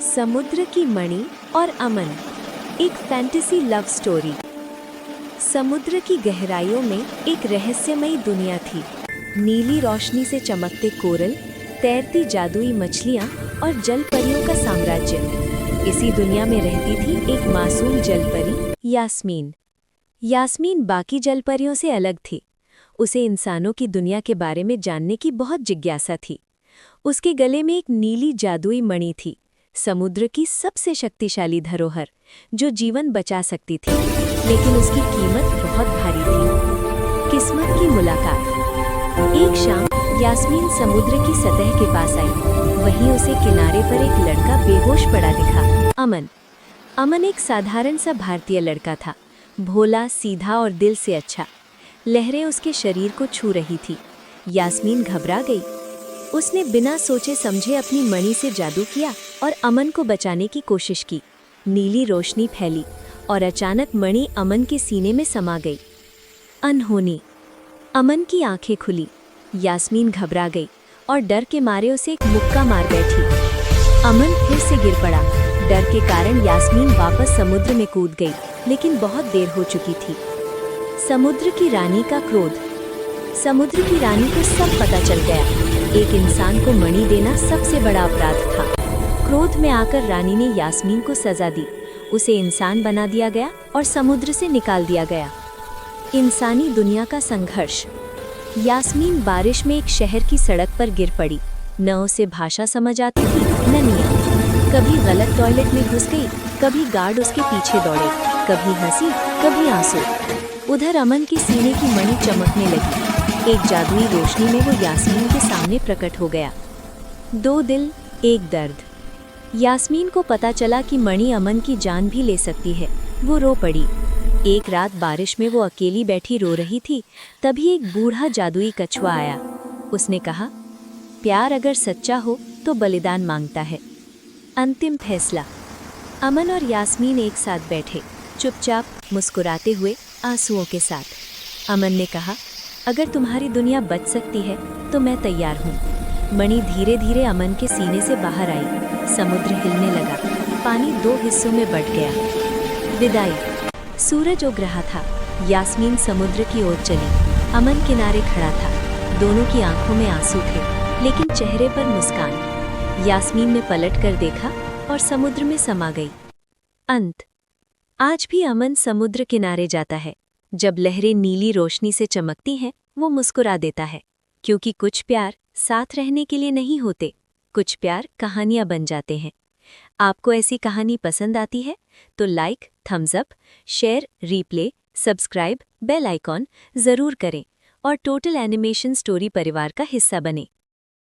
समुद्र की मणि और अमन, एक फैंटेसी लव स्टोरी। समुद्र की गहराइयों में एक रहस्यमयी दुनिया थी। नीली रोशनी से चमकते कोरल, तैरती जादुई मछलियां और जल परियों का साम्राज्य। इसी दुनिया में रहती थी एक मासूम जल परी, यास्मीन। यास्मीन बाकी जल परियों से अलग थी। उसे इंसानों की दुनिया के बारे में जानने की बहुत जिज्ञासा थी। उसके गले में एक नीली जादुई मणि थी, समुद्र की सबसे शक्तिशाली धरोहर, जो जीवन बचा सकती थी, लेकिन उसकी कीमत बहुत भारी थी। किस्मत की मुलाकात। एक शाम यास्मीन समुद्र की सतह के पास आई। वहीं उसे किनारे पर एक लड़का बेहोश पड़ा दिखा, अमन। अमन एक साधारण सा भारतीय लड़का था, भोला, सीधा और दिल से अच्छा। लहरें उसके शरीर को छू रही थी। यास्मीन घबरा गई। उसने बिना सोचे समझे अपनी मणि से जादू किया और अमन को बचाने की कोशिश की। नीली रोशनी फैली और अचानक मणि अमन के सीने में समा गई। अनहोनी। अमन की आंखें खुली। यास्मीन घबरा गई और डर के मारे उसे एक मुक्का मार बैठी। अमन फिर से गिर पड़ा। डर के कारण यास्मीन वापस समुद्र में कूद गई, लेकिन बहुत देर हो चुकी थी। समुद्र की रानी का क्रोध। समुद्र की रानी को सब पता चल गया। एक इंसान को मणि देना सबसे बड़ा अपराध था। क्रोध में आकर रानी ने यास्मीन को सजा दी। उसे इंसान बना दिया गया और समुद्र से निकाल दिया गया। इंसानी दुनिया का संघर्ष। यास्मीन बारिश में एक शहर की सड़क पर गिर पड़ी। न उसे भाषा समझ आती थी, न नियम। कभी गलत टॉयलेट में घुस गई, कभी गार्ड उसके पीछे दौड़े, कभी हंसी, कभी आंसू। उधर अमन के सीने की मणि चमकने लगी। एक जादुई रोशनी में वो यास्मीन के सामने प्रकट हो गया। दो दिल, एक दर्द। यास्मीन को पता चला कि मणि अमन की जान भी ले सकती है। वो रो पड़ी। एक रात बारिश में वो अकेली बैठी रो रही थी, तभी एक बूढ़ा जादुई कछुआ आया। उसने कहा, प्यार अगर सच्चा हो तो बलिदान मांगता है। अंतिम फैसला। अमन और यास्मीन एक साथ बैठे, चुपचाप, मुस्कुराते हुए, आंसुओं के साथ। अमन ने कहा, अगर तुम्हारी दुनिया बच सकती है तो मैं तैयार हूँ। मणि धीरे धीरे अमन के सीने से बाहर आई। समुद्र हिलने लगा। पानी दो हिस्सों में बंट गया। विदाई। सूरज उग रहा था। यास्मीन समुद्र की ओर चली। अमन किनारे खड़ा था। दोनों की आंखों में आंसू थे, लेकिन चेहरे पर मुस्कान। यास्मीन ने पलट कर देखा और समुद्र में समा गई। अंत। आज भी अमन समुद्र किनारे जाता है। जब लहरें नीली रोशनी से चमकती हैं, वो मुस्कुरा देता है, क्योंकि कुछ प्यार साथ रहने के लिए नहीं होते, कुछ प्यार कहानियां बन जाते हैं। आपको ऐसी कहानी पसंद आती है तो like, thumbs up, share, replay, subscribe, bell icon जरूर करें और टोटल एनिमेशन स्टोरी परिवार का हिस्सा बनें।